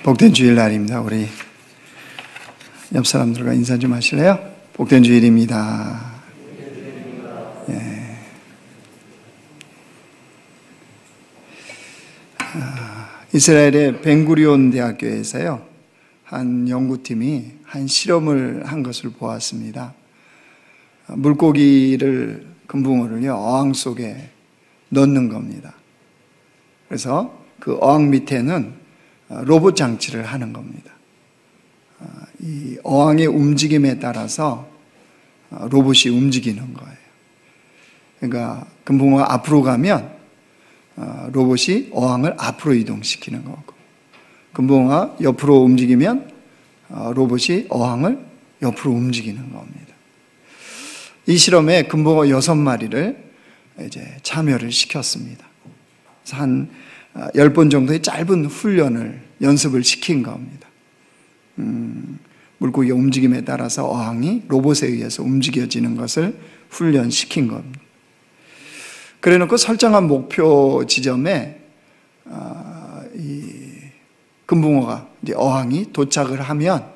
복된 주일날입니다. 우리 옆 사람들과 인사 좀 하실래요? 복된 주일입니다. 예. 이스라엘의 벤구리온 대학교에서요, 한 연구팀이 한 실험을 한 것을 보았습니다. 물고기를, 금붕어를요, 어항 속에 넣는 겁니다. 그래서 그 어항 밑에는 로봇 장치를 하는 겁니다. 이 어항의 움직임에 따라서 로봇이 움직이는 거예요. 그러니까 금붕어가 앞으로 가면 로봇이 어항을 앞으로 이동시키는 거고, 금붕어가 옆으로 움직이면 로봇이 어항을 옆으로 움직이는 겁니다. 이 실험에 금붕어 6마리를 이제 참여를 시켰습니다. 그래서 한 10번 정도의 짧은 훈련을, 연습을 시킨 겁니다. 물고기의 움직임에 따라서 어항이 로봇에 의해서 움직여지는 것을 훈련시킨 겁니다. 그래 놓고 설정한 목표 지점에 이 금붕어가 이제 어항이 도착을 하면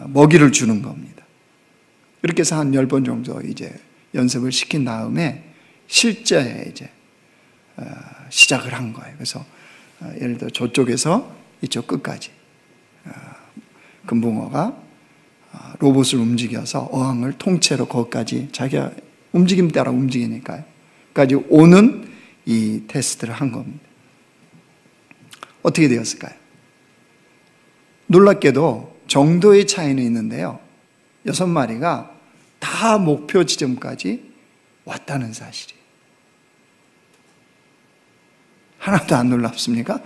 먹이를 주는 겁니다. 이렇게 해서 한 10번 정도 이제 연습을 시킨 다음에 실제 이제 시작을 한 거예요. 그래서 예를 들어 저쪽에서 이쪽 끝까지 금붕어가 로봇을 움직여서 어항을 통째로 거기까지 자기가 움직임 따라 움직이니까요, 까지 오는 이 테스트를 한 겁니다. 어떻게 되었을까요? 놀랍게도 정도의 차이는 있는데요, 6마리가 다 목표 지점까지 왔다는 사실이에요. 하나도 안 놀랍습니까?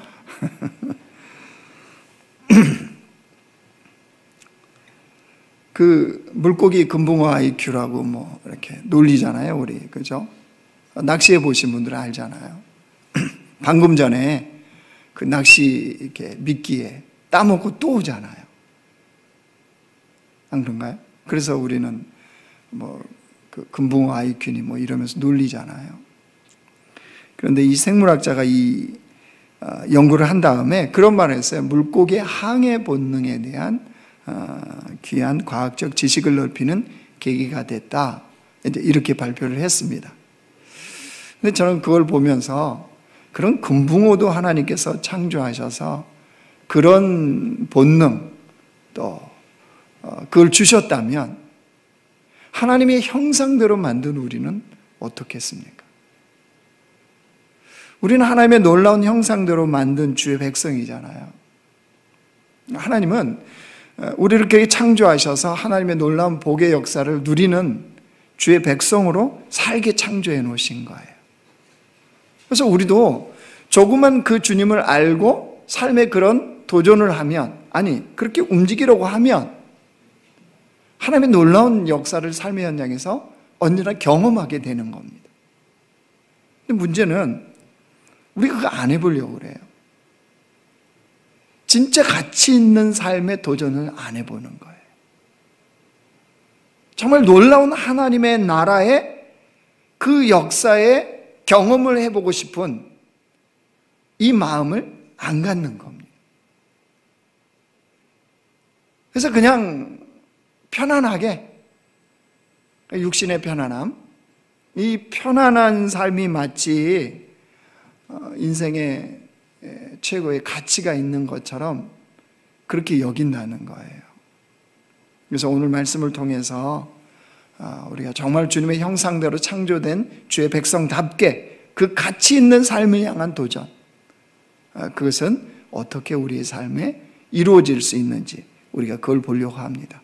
그 물고기 금붕어 IQ라고 뭐 이렇게 놀리잖아요, 우리. 그죠? 낚시해 보신 분들은 알잖아요. 방금 전에 그 낚시 이렇게 미끼에 따먹고 또 오잖아요. 안 그런가요? 그래서 우리는 뭐 그 금붕어 IQ니 뭐 이러면서 놀리잖아요. 그런데 이 생물학자가 이 연구를 한 다음에 그런 말을 했어요. 물고기의 항해 본능에 대한 귀한 과학적 지식을 넓히는 계기가 됐다, 이제 이렇게 발표를 했습니다. 근데 저는 그걸 보면서 그런 금붕어도 하나님께서 창조하셔서 그런 본능, 또 그걸 주셨다면 하나님의 형상대로 만든 우리는 어떻겠습니까? 우리는 하나님의 놀라운 형상대로 만든 주의 백성이잖아요. 하나님은 우리를 그렇게 창조하셔서 하나님의 놀라운 복의 역사를 누리는 주의 백성으로 살게 창조해 놓으신 거예요. 그래서 우리도 조그만 그 주님을 알고 삶의 그런 도전을 하면, 아니 그렇게 움직이려고 하면 하나님의 놀라운 역사를 삶의 현장에서 언제나 경험하게 되는 겁니다. 근데 문제는 우리가 그거 안 해보려고 그래요. 진짜 가치 있는 삶의 도전을 안 해보는 거예요. 정말 놀라운 하나님의 나라의 그 역사의 경험을 해보고 싶은 이 마음을 안 갖는 겁니다. 그래서 그냥 편안하게, 육신의 편안함, 이 편안한 삶이 마치 인생의 최고의 가치가 있는 것처럼 그렇게 여긴다는 거예요. 그래서 오늘 말씀을 통해서 우리가 정말 주님의 형상대로 창조된 주의 백성답게 그 가치 있는 삶을 향한 도전, 그것은 어떻게 우리의 삶에 이루어질 수 있는지 우리가 그걸 보려고 합니다.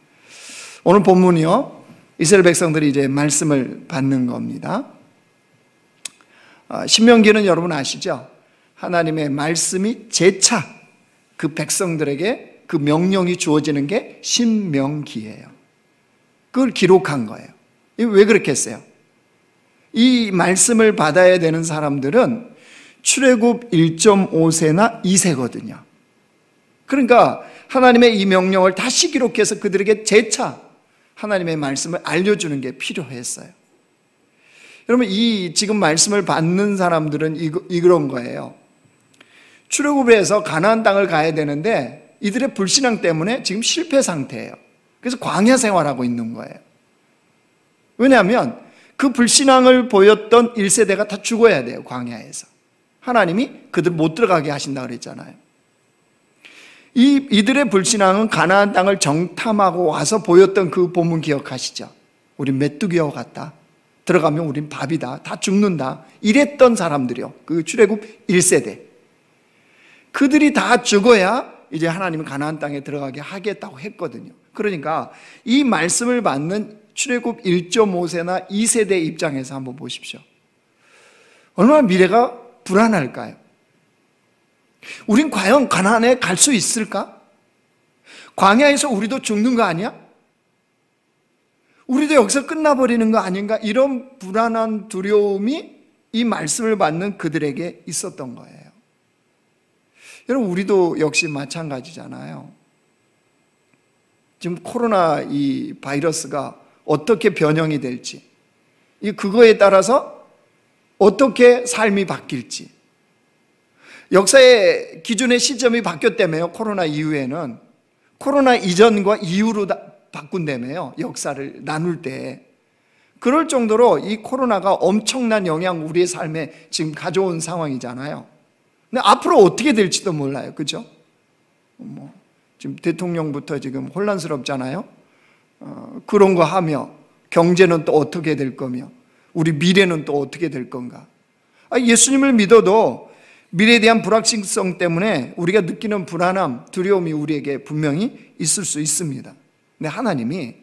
오늘 본문이요, 이스라엘 백성들이 이제 말씀을 받는 겁니다. 신명기는 여러분 아시죠? 하나님의 말씀이 재차 그 백성들에게 그 명령이 주어지는 게 신명기예요. 그걸 기록한 거예요. 왜 그렇게 했어요? 이 말씀을 받아야 되는 사람들은 출애굽 1.5세나 2세거든요. 그러니까 하나님의 이 명령을 다시 기록해서 그들에게 재차 하나님의 말씀을 알려주는 게 필요했어요. 여러분, 이 지금 말씀을 받는 사람들은 이런 거예요. 출애굽에서 가나안 땅을 가야 되는데 이들의 불신앙 때문에 지금 실패 상태예요. 그래서 광야 생활하고 있는 거예요. 왜냐하면 그 불신앙을 보였던 1세대가 다 죽어야 돼요. 광야에서. 하나님이 그들 못 들어가게 하신다 그랬잖아요. 이들의 불신앙은 가나안 땅을 정탐하고 와서 보였던 그 본문 기억하시죠? 우린 메뚜기와 같다. 들어가면 우린 밥이다. 다 죽는다. 이랬던 사람들이요. 그 출애굽 1세대. 그들이 다 죽어야 이제 하나님은 가나안 땅에 들어가게 하겠다고 했거든요. 그러니까 이 말씀을 받는 출애굽 1.5세나 2세대 입장에서 한번 보십시오. 얼마나 미래가 불안할까요? 우린 과연 가나안에 갈 수 있을까? 광야에서 우리도 죽는 거 아니야? 우리도 여기서 끝나버리는 거 아닌가? 이런 불안한 두려움이 이 말씀을 받는 그들에게 있었던 거예요. 여러분, 우리도 역시 마찬가지잖아요. 지금 코로나 이 바이러스가 어떻게 변형이 될지, 그거에 따라서 어떻게 삶이 바뀔지, 역사의 기준의 시점이 바뀌었다며요. 코로나 이후에는 코로나 이전과 이후로 바꾼다며요. 역사를 나눌 때. 그럴 정도로 이 코로나가 엄청난 영향 우리의 삶에 지금 가져온 상황이잖아요. 근데 앞으로 어떻게 될지도 몰라요. 그죠? 지금 대통령부터 지금 혼란스럽잖아요. 그런 거 하며 경제는 또 어떻게 될 거며 우리 미래는 또 어떻게 될 건가. 예수님을 믿어도 미래에 대한 불확실성 때문에 우리가 느끼는 불안함, 두려움이 우리에게 분명히 있을 수 있습니다. 근데 하나님이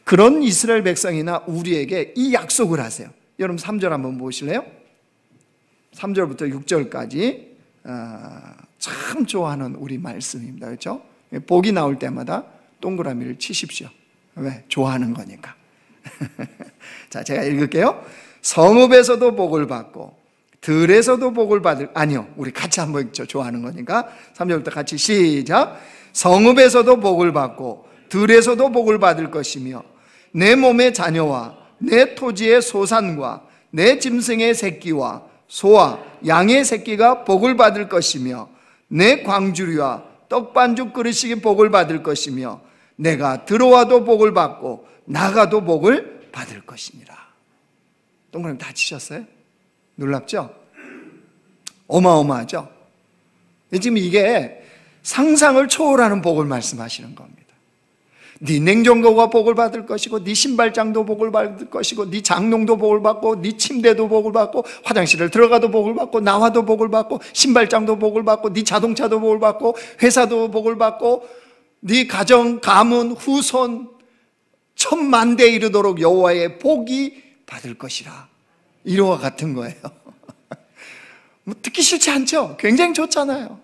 그런 이스라엘 백성이나 우리에게 이 약속을 하세요. 여러분 3절 한번 보실래요? 3절부터 6절까지 참 좋아하는 우리 말씀입니다. 그렇죠? 복이 나올 때마다 동그라미를 치십시오. 왜? 좋아하는 거니까. 자, 제가 읽을게요. 성읍에서도 복을 받고 들에서도 복을 받을, 아니요, 우리 같이 한번 읽죠. 좋아하는 거니까 3절부터 같이 시작. 성읍에서도 복을 받고 들에서도 복을 받을 것이며 내 몸의 자녀와 내 토지의 소산과 내 짐승의 새끼와 소와 양의 새끼가 복을 받을 것이며 내 광주리와 떡반죽 그릇이 복을 받을 것이며 내가 들어와도 복을 받고 나가도 복을 받을 것이니라. 동그라미 다 치셨어요? 놀랍죠? 어마어마하죠? 지금 이게 상상을 초월하는 복을 말씀하시는 겁니다. 네 냉장고가 복을 받을 것이고 네 신발장도 복을 받을 것이고 네 장롱도 복을 받고 네 침대도 복을 받고 화장실을 들어가도 복을 받고 나와도 복을 받고 신발장도 복을 받고 네 자동차도 복을 받고 회사도 복을 받고 네 가정, 가문, 후손 천만대에 이르도록 여호와의 복이 받을 것이라. 이와 같은 거예요. 뭐 듣기 싫지 않죠? 굉장히 좋잖아요.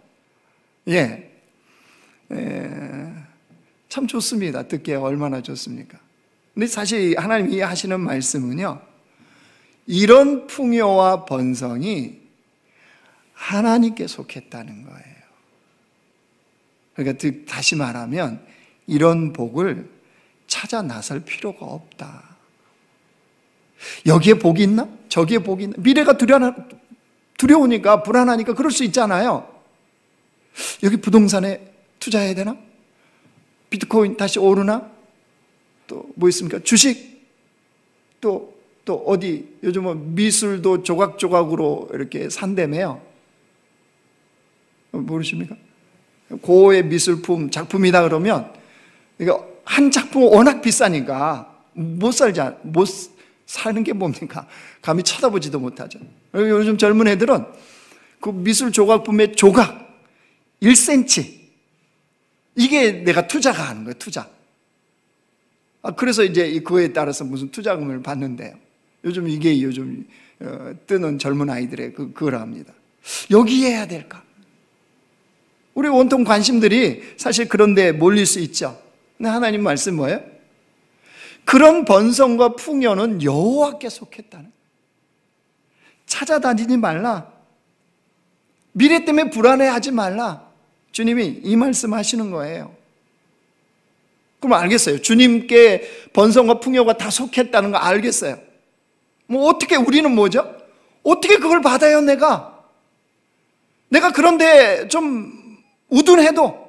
참 좋습니다. 듣기에 얼마나 좋습니까? 근데 사실 하나님이 하시는 말씀은요, 이런 풍요와 번성이 하나님께 속했다는 거예요. 그러니까 다시 말하면 이런 복을 찾아 나설 필요가 없다. 여기에 복이 있나? 저기에 복이 있나? 미래가 두려우니까 불안하니까 그럴 수 있잖아요. 여기 부동산에 투자해야 되나? 비트코인 다시 오르나? 또 뭐 있습니까? 주식? 또 어디 요즘은 미술도 조각조각으로 이렇게 산다며요. 모르십니까? 고의 미술품 작품이다 그러면 이거 한 작품은 워낙 비싸니까 못 사는 게 뭡니까? 감히 쳐다보지도 못하죠. 요즘 젊은 애들은 그 미술 조각품의 조각 1cm 이게 내가 투자가 하는 거예요. 투자. 그래서 이제 그거에 따라서 무슨 투자금을 받는데요. 요즘 이게 뜨는 젊은 아이들의 그걸 합니다. 여기에 해야 될까? 우리 온통 관심들이 사실 그런 데 몰릴 수 있죠. 근데 하나님 말씀 뭐예요? 그런 번성과 풍요는 여호와께 속했다는, 찾아다니지 말라, 미래 때문에 불안해하지 말라, 주님이 이 말씀 하시는 거예요. 그럼 알겠어요. 주님께 번성과 풍요가 다 속했다는 거 알겠어요. 뭐 어떻게, 우리는 뭐죠? 어떻게 그걸 받아요? 내가 그런데 좀 우둔해도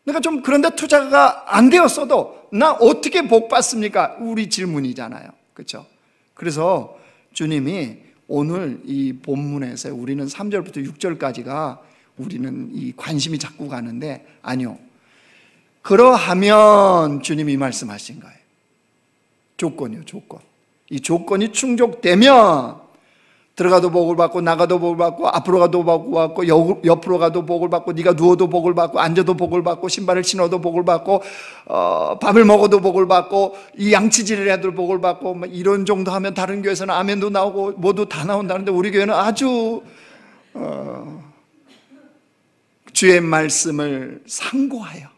내가 좀 그런데 투자가 안 되었어도 나 어떻게 복 받습니까? 우리 질문이잖아요. 그렇죠? 그래서 주님이 오늘 이 본문에서 우리는 3절부터 6절까지가 우리는 이 관심이 자꾸 가는데, 아니요, 그러하면 주님이 말씀하신 거예요. 조건이요, 조건. 이 조건이 충족되면 들어가도 복을 받고 나가도 복을 받고 앞으로 가도 복을 받고 옆으로 가도 복을 받고 네가 누워도 복을 받고 앉아도 복을 받고 신발을 신어도 복을 받고 밥을 먹어도 복을 받고 이 양치질을 해도 복을 받고, 뭐 이런 정도 하면 다른 교회에서는 아멘도 나오고 뭐도 다 나온다는데 우리 교회는 아주 주의 말씀을 상고하여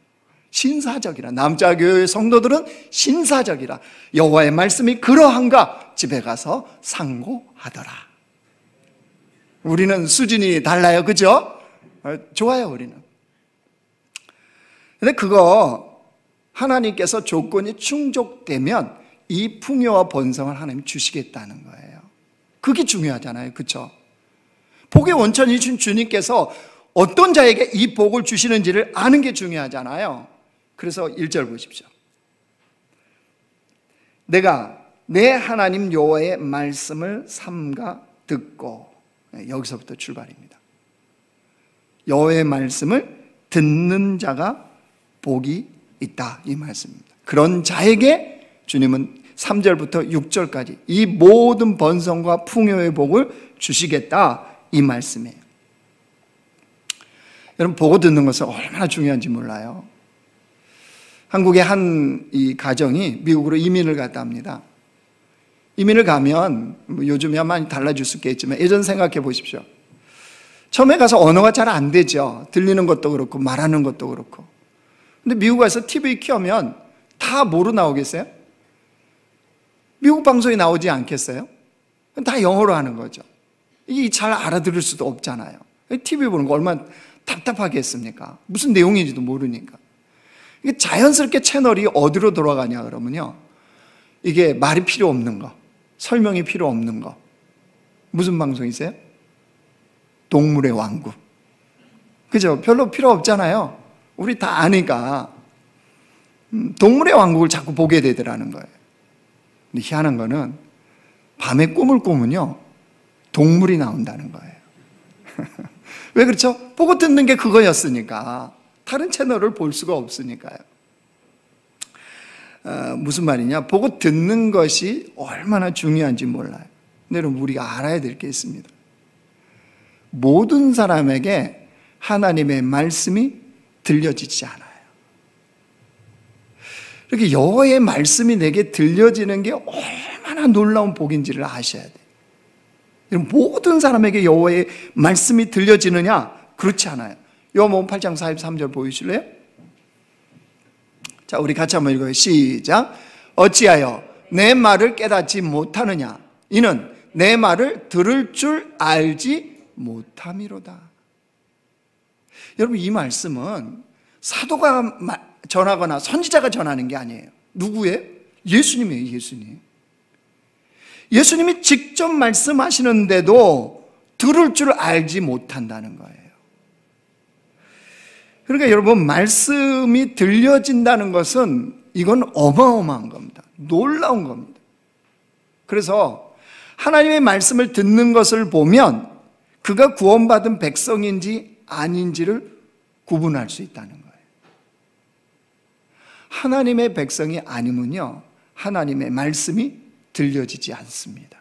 신사적이라, 남자 교회 성도들은 신사적이라, 여호와의 말씀이 그러한가 집에 가서 상고하더라. 우리는 수준이 달라요, 그죠? 좋아요, 우리는. 근데 그거 하나님께서 조건이 충족되면 이 풍요와 번성을 하나님 주시겠다는 거예요. 그게 중요하잖아요, 그죠? 복의 원천이신 주님께서 어떤 자에게 이 복을 주시는지를 아는 게 중요하잖아요. 그래서 1절 보십시오. 내가 내 하나님 여호와의 말씀을 삼가 듣고, 여기서부터 출발입니다. 여호와의 말씀을 듣는 자가 복이 있다, 이 말씀입니다. 그런 자에게 주님은 3절부터 6절까지 이 모든 번성과 풍요의 복을 주시겠다, 이 말씀이에요. 여러분, 보고 듣는 것은 얼마나 중요한지 몰라요. 한국의 한 이 가정이 미국으로 이민을 갔다 합니다. 이민을 가면 요즘이야 많이 달라질 수 있겠지만 예전 생각해 보십시오. 처음에 가서 언어가 잘 안 되죠. 들리는 것도 그렇고 말하는 것도 그렇고. 근데 미국 가서 TV 켜면 다 뭐로 나오겠어요? 미국 방송이 나오지 않겠어요? 다 영어로 하는 거죠. 이게 잘 알아들을 수도 없잖아요. TV 보는 거 얼마나 답답하겠습니까? 무슨 내용인지도 모르니까. 이게 자연스럽게 채널이 어디로 돌아가냐 그러면요, 이게 말이 필요 없는 거, 설명이 필요 없는 거. 무슨 방송이세요? 동물의 왕국. 그죠? 별로 필요 없잖아요. 우리 다 아니까 동물의 왕국을 자꾸 보게 되더라는 거예요. 근데 희한한 거는 밤에 꿈을 꾸면요, 동물이 나온다는 거예요. 왜 그렇죠? 보고 듣는 게 그거였으니까. 다른 채널을 볼 수가 없으니까요. 무슨 말이냐? 보고 듣는 것이 얼마나 중요한지 몰라요. 근데 여러분, 우리가 알아야 될 게 있습니다. 모든 사람에게 하나님의 말씀이 들려지지 않아요. 이렇게 여호와의 말씀이 내게 들려지는 게 얼마나 놀라운 복인지를 아셔야 돼요. 모든 사람에게 여호와의 말씀이 들려지느냐? 그렇지 않아요. 요한복음 8장 43절 보이실래요? 자, 우리 같이 한번 읽어요. 시작. 어찌하여 내 말을 깨닫지 못하느냐? 이는 내 말을 들을 줄 알지 못함이로다. 여러분, 이 말씀은 사도가 전하거나 선지자가 전하는 게 아니에요. 누구예요? 예수님이에요, 예수님. 예수님이 직접 말씀하시는데도 들을 줄 알지 못한다는 거예요. 그러니까 여러분, 말씀이 들려진다는 것은 이건 어마어마한 겁니다. 놀라운 겁니다. 그래서 하나님의 말씀을 듣는 것을 보면 그가 구원받은 백성인지 아닌지를 구분할 수 있다는 거예요. 하나님의 백성이 아니면요, 하나님의 말씀이 들려지지 않습니다.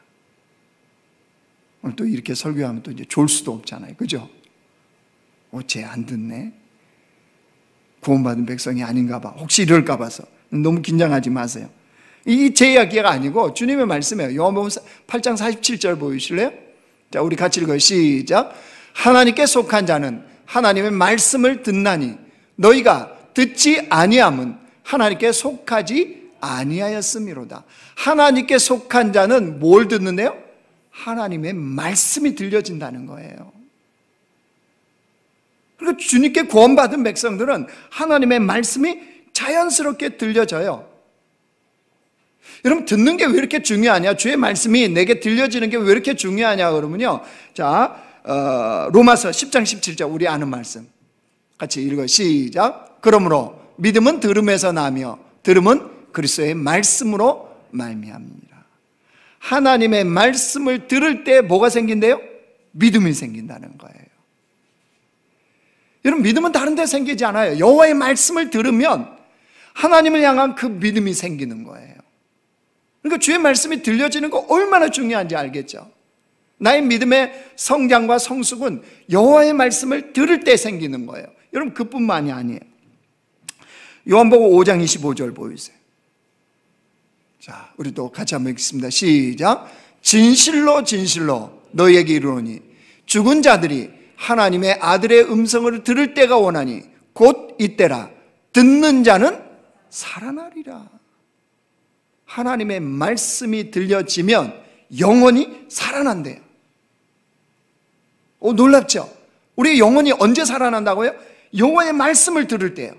오늘 또 이렇게 설교하면 또 이제 졸 수도 없잖아요. 그죠? 쟤 안 듣네. 구원받은 백성이 아닌가 봐. 혹시 이럴까 봐서. 너무 긴장하지 마세요. 이 제 이야기가 아니고 주님의 말씀이에요. 요한복음 8장 47절 보이실래요? 자, 우리 같이 읽어요. 시작. 하나님께 속한 자는 하나님의 말씀을 듣나니 너희가 듣지 아니함은 하나님께 속하지 아니하였음이로다. 하나님께 속한 자는 뭘 듣는데요? 하나님의 말씀이 들려진다는 거예요. 그리고 주님께 구원받은 백성들은 하나님의 말씀이 자연스럽게 들려져요. 여러분, 듣는 게 왜 이렇게 중요하냐? 주의 말씀이 내게 들려지는 게 왜 이렇게 중요하냐 그러면요, 자, 로마서 10장 17절 우리 아는 말씀 같이 읽어요. 시작. 그러므로 믿음은 들음에서 나며 들음은 그리스도의 말씀으로 말미암니라. 하나님의 말씀을 들을 때 뭐가 생긴대요? 믿음이 생긴다는 거예요. 여러분, 믿음은 다른 데 생기지 않아요. 여호와의 말씀을 들으면 하나님을 향한 그 믿음이 생기는 거예요. 그러니까 주의 말씀이 들려지는 거 얼마나 중요한지 알겠죠? 나의 믿음의 성장과 성숙은 여호와의 말씀을 들을 때 생기는 거예요. 여러분, 그뿐만이 아니에요. 요한복음 5장 25절 보이세요. 자, 우리도 같이 한번 읽겠습니다. 시작. 진실로 진실로 너희에게 이르노니 죽은 자들이 하나님의 아들의 음성을 들을 때가 오나니 곧 이때라. 듣는 자는 살아나리라. 하나님의 말씀이 들려지면 영혼이 살아난대요. 놀랍죠? 우리 영혼이 언제 살아난다고요? 여호와의 말씀을 들을 때요.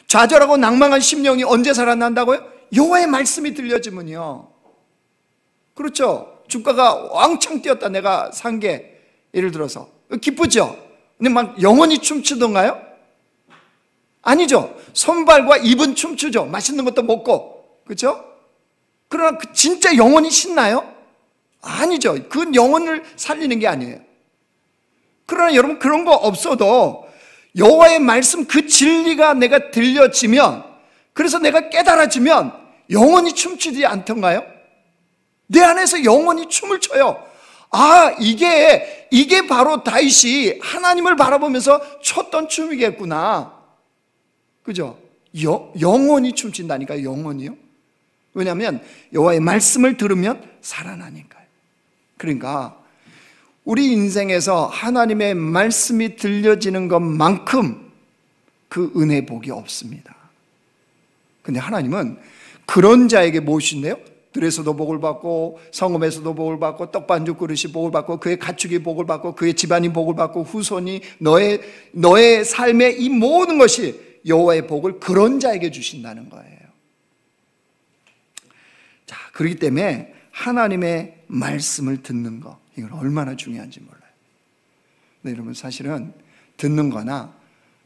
좌절하고 낭망한 심령이 언제 살아난다고요? 여호와의 말씀이 들려지면요. 그렇죠? 주가가 왕창 뛰었다 내가 산 게 예를 들어서 기쁘죠? 근데 막 영혼이 춤추던가요? 아니죠. 손발과 입은 춤추죠. 맛있는 것도 먹고, 그렇죠? 그러나 진짜 영혼이 신나요? 아니죠. 그 영혼을 살리는 게 아니에요. 그러나 여러분, 그런 거 없어도 여호와의 말씀 그 진리가 내가 들려지면, 그래서 내가 깨달아지면 영혼이 춤추지 않던가요? 내 안에서 영혼이 춤을 춰요. 아, 이게 바로 다윗이 하나님을 바라보면서 췄던 춤이겠구나. 그죠? 영혼이 춤춘다니까요. 영혼이요. 왜냐하면 여호와의 말씀을 들으면 살아나니까요. 그러니까 우리 인생에서 하나님의 말씀이 들려지는 것만큼 그 은혜 복이 없습니다. 근데 하나님은 그런 자에게 무엇인데요? 들에서도 복을 받고 성읍에서도 복을 받고 떡반죽 그릇이 복을 받고 그의 가축이 복을 받고 그의 집안이 복을 받고 후손이 너의 삶의 이 모든 것이 여호와의 복을 그런 자에게 주신다는 거예요. 자, 그렇기 때문에 하나님의 말씀을 듣는 거, 이건 얼마나 중요한지 몰라요. 근데 여러분, 사실은 듣는 거나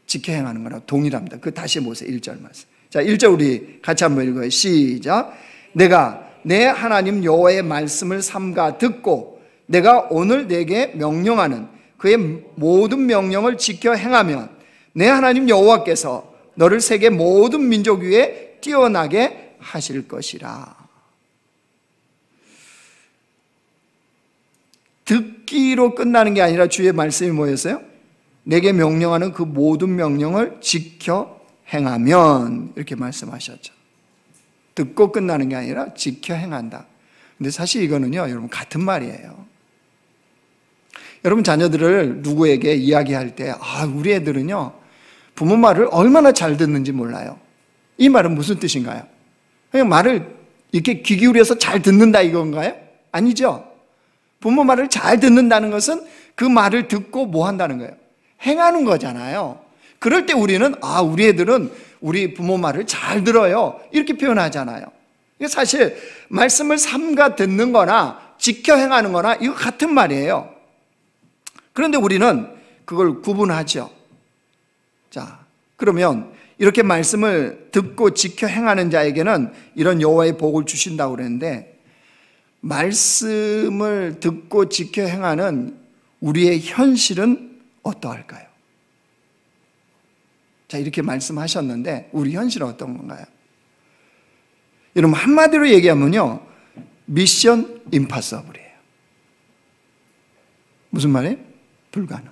지켜 행하는 거나 동일합니다. 그 다시 보세요. 1절 말씀. 자, 1절 우리 같이 한번 읽어요. 시작. 내가 내 하나님 여호와의 말씀을 삼가 듣고 내가 오늘 내게 명령하는 그의 모든 명령을 지켜 행하면 내 하나님 여호와께서 너를 세계 모든 민족 위에 뛰어나게 하실 것이라. 듣기로 끝나는 게 아니라 주의 말씀이 뭐였어요? 내게 명령하는 그 모든 명령을 지켜 행하면, 이렇게 말씀하셨죠. 듣고 끝나는 게 아니라 지켜 행한다. 근데 사실 이거는요, 여러분, 같은 말이에요. 여러분, 자녀들을 누구에게 이야기할 때, 우리 애들은요, 부모 말을 얼마나 잘 듣는지 몰라요. 이 말은 무슨 뜻인가요? 그냥 말을 이렇게 귀 기울여서 잘 듣는다 이건가요? 아니죠. 부모 말을 잘 듣는다는 것은 그 말을 듣고 뭐 한다는 거예요? 행하는 거잖아요. 그럴 때 우리는 우리 애들은 우리 부모 말을 잘 들어요, 이렇게 표현하잖아요. 사실 말씀을 삼가 듣는 거나 지켜 행하는 거나 이거 같은 말이에요. 그런데 우리는 그걸 구분하죠. 자, 그러면 이렇게 말씀을 듣고 지켜 행하는 자에게는 이런 여호와의 복을 주신다고 그랬는데, 말씀을 듣고 지켜 행하는 우리의 현실은 어떠할까요? 자, 이렇게 말씀하셨는데 우리 현실은 어떤 건가요? 여러분, 한마디로 얘기하면요, 미션 임파서블이에요. 무슨 말이에요? 불가능.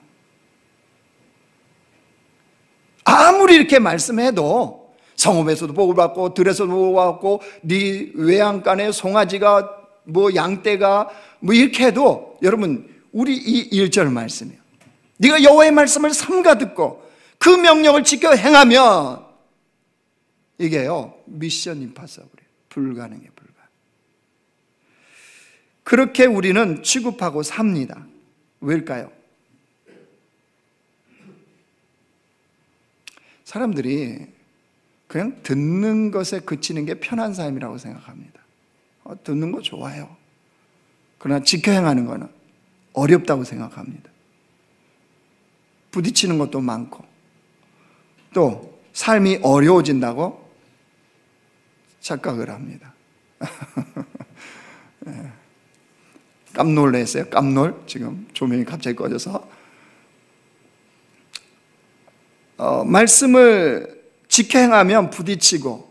아무리 이렇게 말씀해도 성읍에서도 복을 받고 들에서도 복을 받고 네 외양간에 송아지가 뭐 양떼가 뭐 이렇게 해도, 여러분, 우리 이 1절 말씀이에요. 네가 여호와의 말씀을 삼가 듣고 그 명령을 지켜 행하면, 이게요, 미션 임파서블이에요. 불가능해요. 그렇게 우리는 취급하고 삽니다. 왜일까요? 사람들이 그냥 듣는 것에 그치는 게 편한 삶이라고 생각합니다. 듣는 거 좋아요. 그러나 지켜 행하는 거는 어렵다고 생각합니다. 부딪히는 것도 많고 또 삶이 어려워진다고 착각을 합니다. 깜놀했어요. 깜놀. 지금 조명이 갑자기 꺼져서. 말씀을 지켜 행하면 부딪히고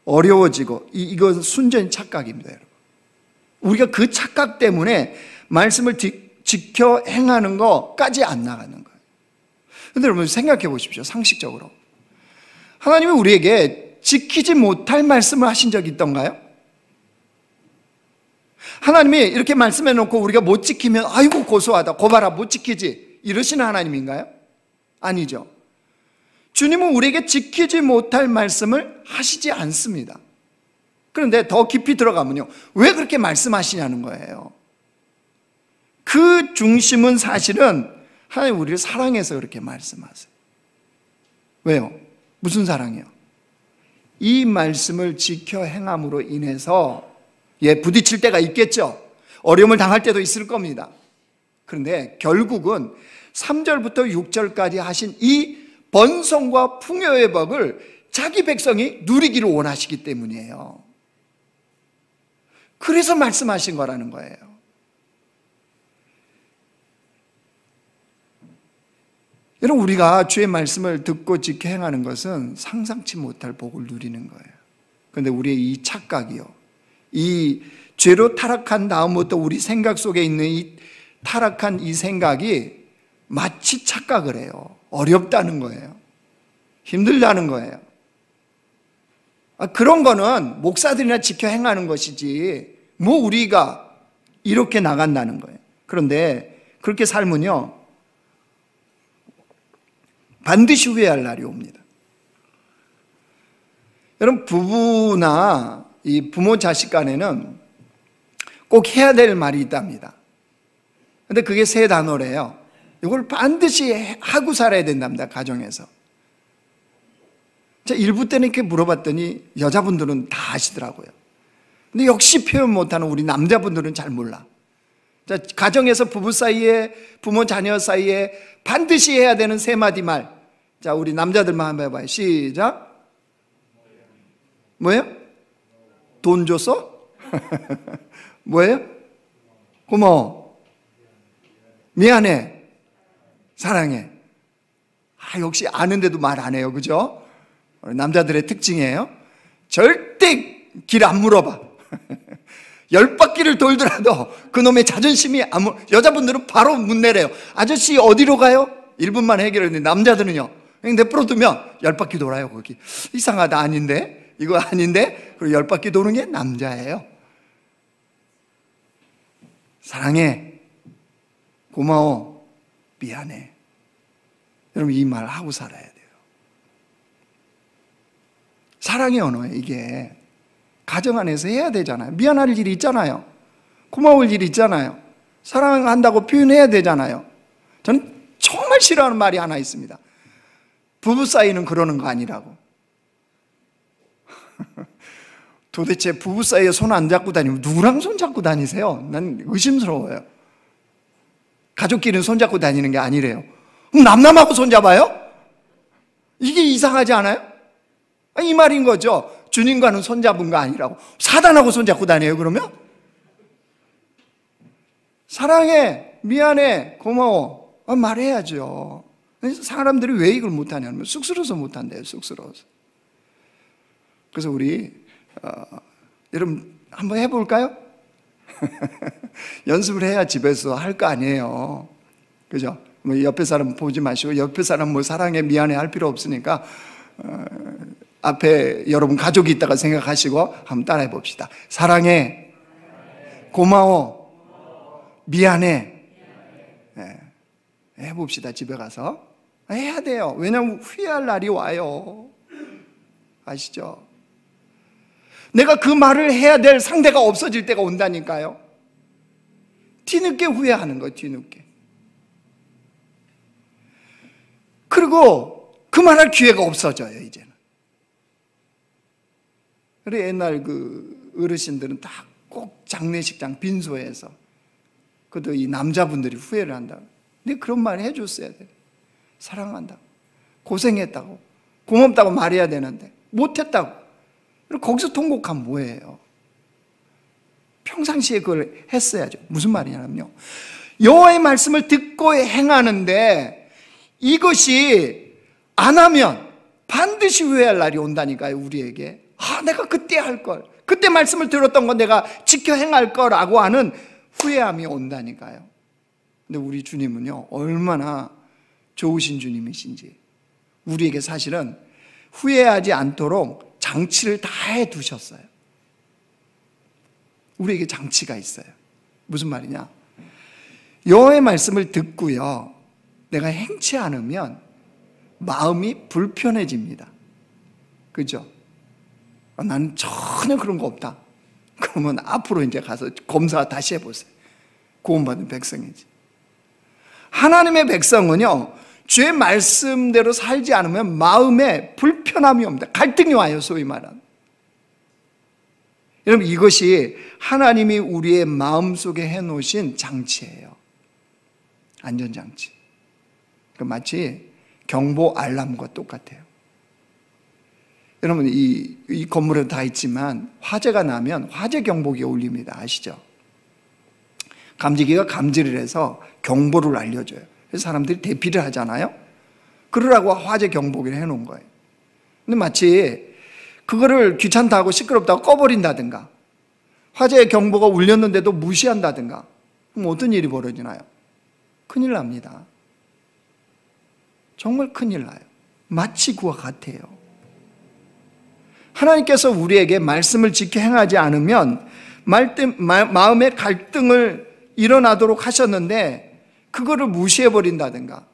어려워지고, 이것은 순전히 착각입니다, 여러분. 우리가 그 착각 때문에 말씀을 지켜 행하는 것까지 안 나가는 거예요. 그런데 여러분 생각해 보십시오. 상식적으로 하나님이 우리에게 지키지 못할 말씀을 하신 적이 있던가요? 하나님이 이렇게 말씀해 놓고 우리가 못 지키면 아이고 고소하다, 고봐라 못 지키지, 이러시는 하나님인가요? 아니죠. 주님은 우리에게 지키지 못할 말씀을 하시지 않습니다. 그런데 더 깊이 들어가면요, 왜 그렇게 말씀하시냐는 거예요. 그 중심은 사실은 하나님 우리를 사랑해서 그렇게 말씀하세요. 왜요? 무슨 사랑이요? 이 말씀을 지켜 행함으로 인해서 부딪힐 때가 있겠죠. 어려움을 당할 때도 있을 겁니다. 그런데 결국은 3절부터 6절까지 하신 이 번성과 풍요의 법을 자기 백성이 누리기를 원하시기 때문이에요. 그래서 말씀하신 거라는 거예요. 여러분, 우리가 주의 말씀을 듣고 지켜 행하는 것은 상상치 못할 복을 누리는 거예요. 그런데 우리의 이 착각이요, 이 죄로 타락한 다음부터 우리 생각 속에 있는 이 타락한 이 생각이 마치 착각을 해요. 어렵다는 거예요. 힘들다는 거예요. 그런 거는 목사들이나 지켜 행하는 것이지 뭐 우리가 이렇게 나간다는 거예요. 그런데 그렇게 살면요, 반드시 후회할 날이 옵니다. 여러분, 부부나 이 부모 자식 간에는 꼭 해야 될 말이 있답니다. 근데 그게 세 단어래요. 이걸 반드시 하고 살아야 된답니다, 가정에서. 자, 일부 때는 이렇게 물어봤더니 여자분들은 다 아시더라고요. 근데 역시 표현 못하는 우리 남자분들은 잘 몰라. 자, 가정에서 부부 사이에, 부모 자녀 사이에 반드시 해야 되는 세 마디 말. 자, 우리 남자들만 한번 해봐요. 시작. 뭐예요? 돈 줬어? 뭐예요? 고마워. 미안해. 사랑해. 역시 아는데도 말 안 해요. 그죠? 남자들의 특징이에요. 절대 길 안 물어봐. 10바퀴를 돌더라도 그놈의 자존심이 여자분들은 바로 문 내래요. 아저씨 어디로 가요? 1분만 해결했는데 남자들은요, 그냥 내버려두면 10바퀴 돌아요. 거기 이상하다, 아닌데, 이거 아닌데, 그리고 10바퀴 도는 게 남자예요. 사랑해, 고마워, 미안해. 여러분, 이 말 하고 살아야 돼요. 사랑의 언어예요. 이게 가정 안에서 해야 되잖아요. 미안할 일이 있잖아요. 고마울 일이 있잖아요. 사랑한다고 표현해야 되잖아요. 저는 정말 싫어하는 말이 하나 있습니다. 부부 사이는 그러는 거 아니라고. 도대체 부부 사이에 손 안 잡고 다니면 누구랑 손 잡고 다니세요? 난 의심스러워요. 가족끼리는 손 잡고 다니는 게 아니래요. 그럼 남남하고 손 잡아요? 이게 이상하지 않아요? 이 말인 거죠. 주님과는 손 잡은 거 아니라고. 사단하고 손 잡고 다녀요, 그러면? 사랑해, 미안해, 고마워, 말해야죠. 사람들이 왜 이걸 못하냐면 쑥스러워서 못한대요. 쑥스러워서. 그래서 우리 여러분 한번 해볼까요? 연습을 해야 집에서 할 거 아니에요. 그죠? 뭐 옆에 사람 보지 마시고, 옆에 사람 뭐 사랑해, 미안해 할 필요 없으니까 앞에 여러분 가족이 있다가 생각하시고 한번 따라해 봅시다. 사랑해, 고마워, 미안해. 네. 해봅시다. 집에 가서 해야 돼요. 왜냐하면 후회할 날이 와요. 아시죠? 내가 그 말을 해야 될 상대가 없어질 때가 온다니까요. 뒤늦게 후회하는 거예요. 뒤늦게. 그리고 그 말할 기회가 없어져요. 이제는. 그래, 옛날 그 어르신들은 다 꼭 장례식장 빈소에서, 그래도 이 남자분들이 후회를 한다. 근데 그런 말 해줬어야 돼. 사랑한다, 고생했다고, 고맙다고 말해야 되는데 못했다고. 그럼 거기서 통곡하면 뭐예요? 평상시에 그걸 했어야죠. 무슨 말이냐면요, 여호와의 말씀을 듣고 행하는데 이것이 안 하면 반드시 후회할 날이 온다니까요. 우리에게 내가 그때 할 걸, 그때 말씀을 들었던 건 내가 지켜 행할 거라고 하는 후회함이 온다니까요. 근데 우리 주님은요, 얼마나 좋으신 주님이신지 우리에게 사실은 후회하지 않도록 장치를 다 해두셨어요. 우리에게 장치가 있어요. 무슨 말이냐, 여호와의 말씀을 듣고요, 내가 행치 않으면 마음이 불편해집니다. 그죠? 나는 전혀 그런 거 없다. 그러면 앞으로 이제 가서 검사 다시 해보세요. 구원받은 백성이지. 하나님의 백성은요, 주의 말씀대로 살지 않으면 마음에 불편함이 옵니다. 갈등이 와요, 소위 말하는. 여러분, 이것이 하나님이 우리의 마음속에 해놓으신 장치예요. 안전장치. 마치 경보 알람과 똑같아요. 여러분, 이 건물에 다 있지만 화재가 나면 화재 경보기가 울립니다. 아시죠? 감지기가 감지를 해서 경보를 알려줘요. 그래서 사람들이 대피를 하잖아요. 그러라고 화재 경보기를 해놓은 거예요. 근데 마치 그거를 귀찮다고 시끄럽다고 꺼버린다든가, 화재 경보가 울렸는데도 무시한다든가, 그럼 어떤 일이 벌어지나요? 큰일 납니다. 정말 큰일 나요. 마치 그와 같아요. 하나님께서 우리에게 말씀을 지켜 행하지 않으면 마음의 갈등을 일어나도록 하셨는데 그거를 무시해버린다든가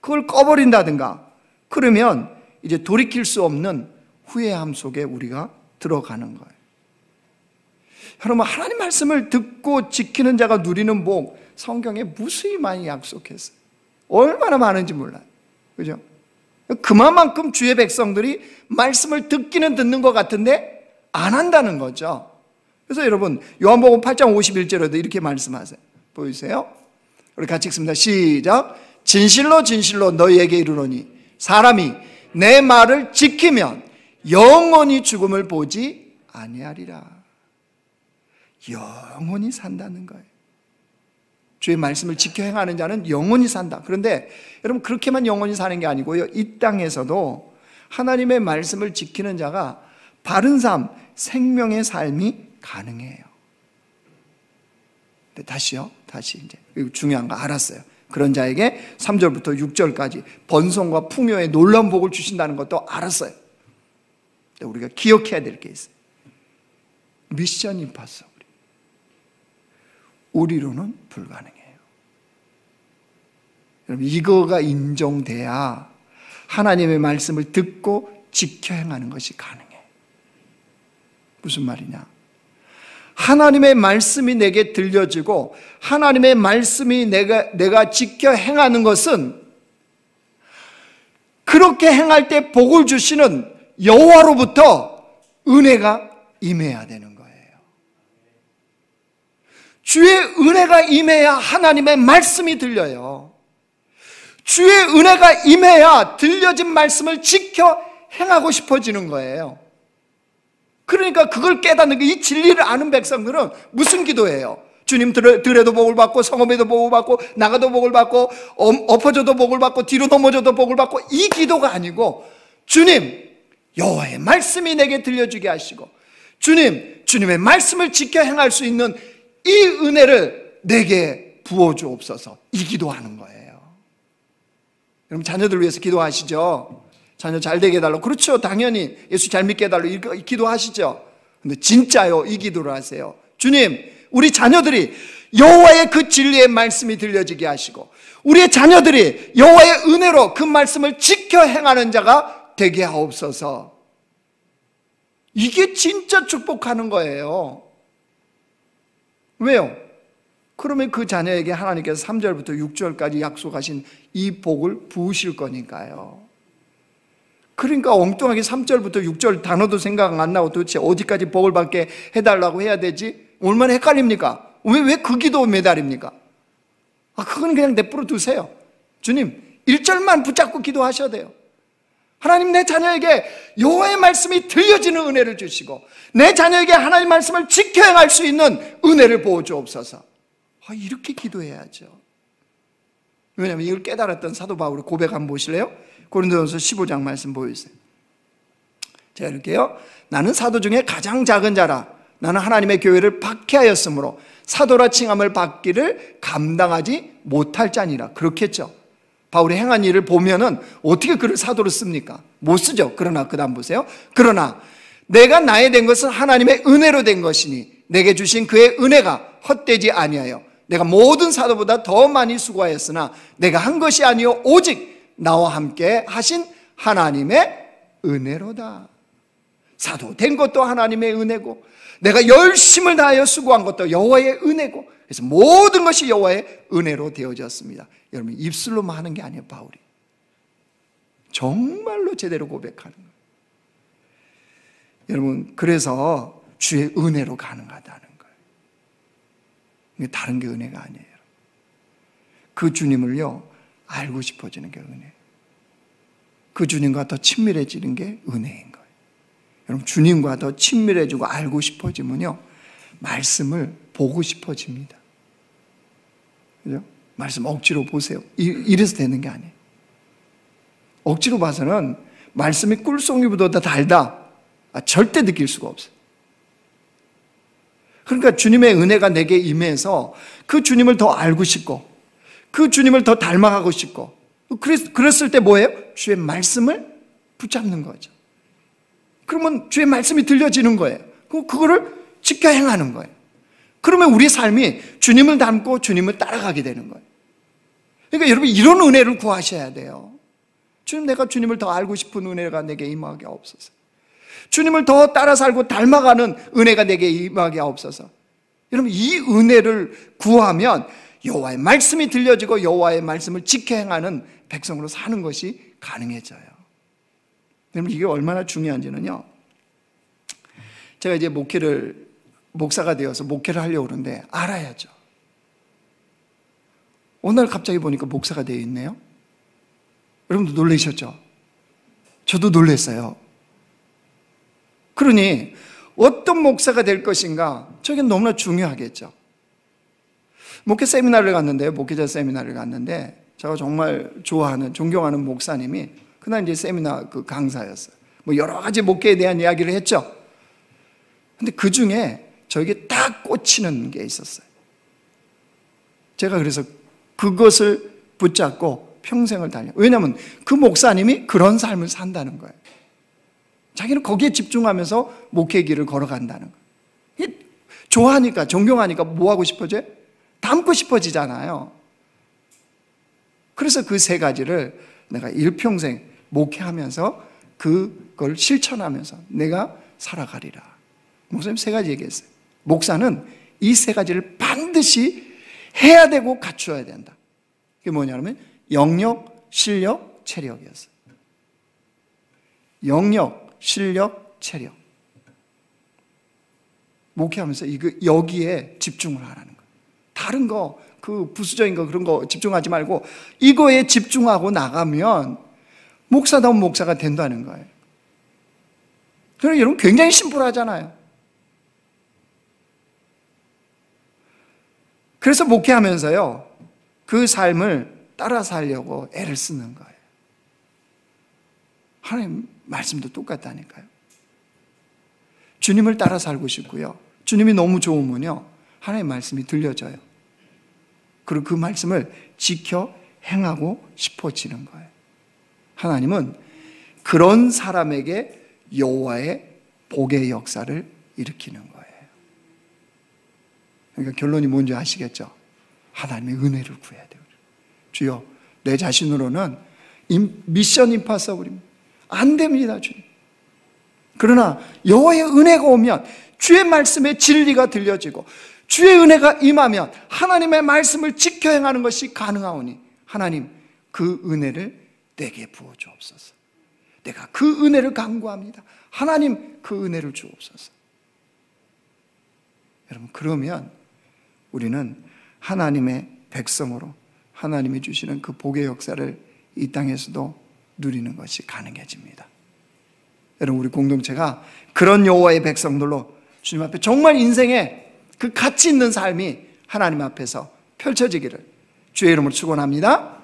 그걸 꺼버린다든가 그러면 이제 돌이킬 수 없는 후회함 속에 우리가 들어가는 거예요. 여러분, 하나님 말씀을 듣고 지키는 자가 누리는 복, 성경에 무수히 많이 약속했어요. 얼마나 많은지 몰라요. 그죠? 그만큼 주의 백성들이 말씀을 듣기는 듣는 것 같은데 안 한다는 거죠. 그래서 여러분, 요한복음 8장 51절에도 이렇게 말씀하세요. 보이세요? 우리 같이 읽습니다. 시작. 진실로 진실로 너희에게 이르노니 사람이 내 말을 지키면 영원히 죽음을 보지 아니하리라. 영원히 산다는 거예요. 주의 말씀을 지켜 행하는 자는 영원히 산다. 그런데 여러분, 그렇게만 영원히 사는 게 아니고요, 이 땅에서도 하나님의 말씀을 지키는 자가 바른 삶, 생명의 삶이 가능해요. 근데 다시 이제 중요한 거 알았어요. 그런 자에게 3절부터 6절까지 번성과 풍요의 놀라운 복을 주신다는 것도 알았어요. 근데 우리가 기억해야 될 게 있어요. 미션 임파서블. 우리로는 불가능해요. 여러분, 이거가 인정돼야 하나님의 말씀을 듣고 지켜 행하는 것이 가능해요. 무슨 말이냐? 하나님의 말씀이 내게 들려지고 하나님의 말씀이 내가 지켜 행하는 것은 그렇게 행할 때 복을 주시는 여호와로부터 은혜가 임해야 되는 거예요. 주의 은혜가 임해야 하나님의 말씀이 들려요. 주의 은혜가 임해야 들려진 말씀을 지켜 행하고 싶어지는 거예요. 그러니까 그걸 깨닫는 게, 이 진리를 아는 백성들은 무슨 기도예요? 주님 들에도 복을 받고 성읍에도 복을 받고 나가도 복을 받고 엎어져도 복을 받고 뒤로 넘어져도 복을 받고, 이 기도가 아니고 주님, 여호와의 말씀이 내게 들려주게 하시고 주님의 말씀을 지켜 행할 수 있는 이 은혜를 내게 부어주옵소서, 이 기도하는 거예요. 여러분, 자녀들 위해서 기도하시죠? 자녀 잘 되게 해달라고. 그렇죠, 당연히 예수 잘 믿게 해달라고 기도하시죠. 근데 진짜요, 이 기도를 하세요. 주님, 우리 자녀들이 여호와의 그 진리의 말씀이 들려지게 하시고 우리의 자녀들이 여호와의 은혜로 그 말씀을 지켜 행하는 자가 되게 하옵소서. 이게 진짜 축복하는 거예요. 왜요? 그러면 그 자녀에게 하나님께서 3절부터 6절까지 약속하신 이 복을 부으실 거니까요. 그러니까 엉뚱하게 3절부터 6절 단어도 생각 안 나고 도대체 어디까지 복을 받게 해달라고 해야 되지? 얼마나 헷갈립니까? 왜 그 기도 매달입니까? 그건 그냥 내버려 두세요. 주님, 1절만 붙잡고 기도하셔야 돼요. 하나님, 내 자녀에게 여호와의 말씀이 들려지는 은혜를 주시고 내 자녀에게 하나님의 말씀을 지켜 행할 수 있는 은혜를 부어 주옵소서. 이렇게 기도해야죠. 왜냐하면 이걸 깨달았던 사도 바울의 고백 한번 보실래요? 고린도전서 15장 말씀 보여주세요. 제가 이렇게요. 나는 사도 중에 가장 작은 자라. 나는 하나님의 교회를 박해하였으므로 사도라 칭함을 받기를 감당하지 못할 자니라. 그렇겠죠. 바울이 행한 일을 보면은 어떻게 그를 사도로 씁니까? 못 쓰죠. 그러나 그 다음 보세요. 그러나 내가 나에 된 것은 하나님의 은혜로 된 것이니 내게 주신 그의 은혜가 헛되지 아니하여 내가 모든 사도보다 더 많이 수고하였으나 내가 한 것이 아니요 오직 나와 함께 하신 하나님의 은혜로다. 사도 된 것도 하나님의 은혜고 내가 열심을 다하여 수고한 것도 여호와의 은혜고, 그래서 모든 것이 여호와의 은혜로 되어졌습니다. 여러분, 입술로만 하는 게 아니에요. 바울이 정말로 제대로 고백하는 거예요. 여러분, 그래서 주의 은혜로 가능하다는 거예요. 이게 다른 게 은혜가 아니에요. 그 주님을요 알고 싶어지는 게 은혜예요. 그 주님과 더 친밀해지는 게 은혜인 거예요. 여러분, 주님과 더 친밀해지고 알고 싶어지면요 말씀을 보고 싶어집니다. 그죠? 말씀 억지로 보세요. 이래서 되는 게 아니에요. 억지로 봐서는 말씀이 꿀송이보다 달다, 절대 느낄 수가 없어요. 그러니까 주님의 은혜가 내게 임해서 그 주님을 더 알고 싶고 그 주님을 더 닮아가고 싶고, 그랬을 때 뭐예요? 주의 말씀을 붙잡는 거죠. 그러면 주의 말씀이 들려지는 거예요. 그거를 지켜 행하는 거예요. 그러면 우리 삶이 주님을 닮고 주님을 따라가게 되는 거예요. 그러니까 여러분, 이런 은혜를 구하셔야 돼요. 주님, 내가 주님을 더 알고 싶은 은혜가 내게 임하게 하옵소서. 주님을 더 따라 살고 닮아가는 은혜가 내게 임하게 하옵소서. 여러분, 이 은혜를 구하면 여호와의 말씀이 들려지고 여호와의 말씀을 지켜 행하는 백성으로 사는 것이 가능해져요. 여러분, 이게 얼마나 중요한지는요, 제가 이제 목사가 되어서 목회를 하려고 그러는데 알아야죠. 오늘 갑자기 보니까 목사가 되어 있네요. 여러분도 놀라셨죠? 저도 놀랐어요. 그러니 어떤 목사가 될 것인가, 저게 너무나 중요하겠죠. 목회 세미나를 갔는데요, 목회자 세미나를 갔는데 제가 정말 좋아하는, 존경하는 목사님이 그날 이제 세미나 그 강사였어요. 뭐 여러 가지 목회에 대한 이야기를 했죠. 근데 그 중에 저에게 딱 꽂히는 게 있었어요. 제가 그래서 그것을 붙잡고 평생을 달려. 왜냐하면 그 목사님이 그런 삶을 산다는 거예요. 자기는 거기에 집중하면서 목회 길을 걸어간다는 거예요. 좋아하니까, 존경하니까 뭐 하고 싶어져요? 닮고 싶어지잖아요. 그래서 그 세 가지를 내가 일평생 목회하면서 그걸 실천하면서 내가 살아가리라. 목사님 세 가지 얘기했어요. 목사는 이 세 가지를 반드시 해야 되고 갖추어야 된다. 그게 뭐냐면 영역, 실력, 체력이었어요. 영역, 실력, 체력. 목회하면서 여기에 집중을 하라는 거예요. 다른 거, 그 부수적인 거, 그런 거 집중하지 말고 이거에 집중하고 나가면 목사다운 목사가 된다는 거예요. 그러니까 여러분, 굉장히 심플하잖아요. 그래서 목회하면서요 그 삶을 따라 살려고 애를 쓰는 거예요. 하나님 말씀도 똑같다니까요. 주님을 따라 살고 싶고요, 주님이 너무 좋으면요 하나님 말씀이 들려져요. 그리고 그 말씀을 지켜 행하고 싶어지는 거예요. 하나님은 그런 사람에게 여호와의 복의 역사를 일으키는 거예요. 그러니까 결론이 뭔지 아시겠죠? 하나님의 은혜를 구해야 돼요. 주여, 내 자신으로는 미션 임파서블입니다. 안 됩니다, 주님. 그러나 여호와의 은혜가 오면, 주의 말씀의 진리가 들려지고 주의 은혜가 임하면 하나님의 말씀을 지켜 행하는 것이 가능하오니 하나님, 그 은혜를 내게 부어 주옵소서. 내가 그 은혜를 간구합니다. 하나님, 그 은혜를 주옵소서. 여러분, 그러면 우리는 하나님의 백성으로 하나님이 주시는 그 복의 역사를 이 땅에서도 누리는 것이 가능해집니다. 여러분, 우리 공동체가 그런 여호와의 백성들로 주님 앞에 정말 인생에 그 가치 있는 삶이 하나님 앞에서 펼쳐지기를 주의 이름으로 축원합니다.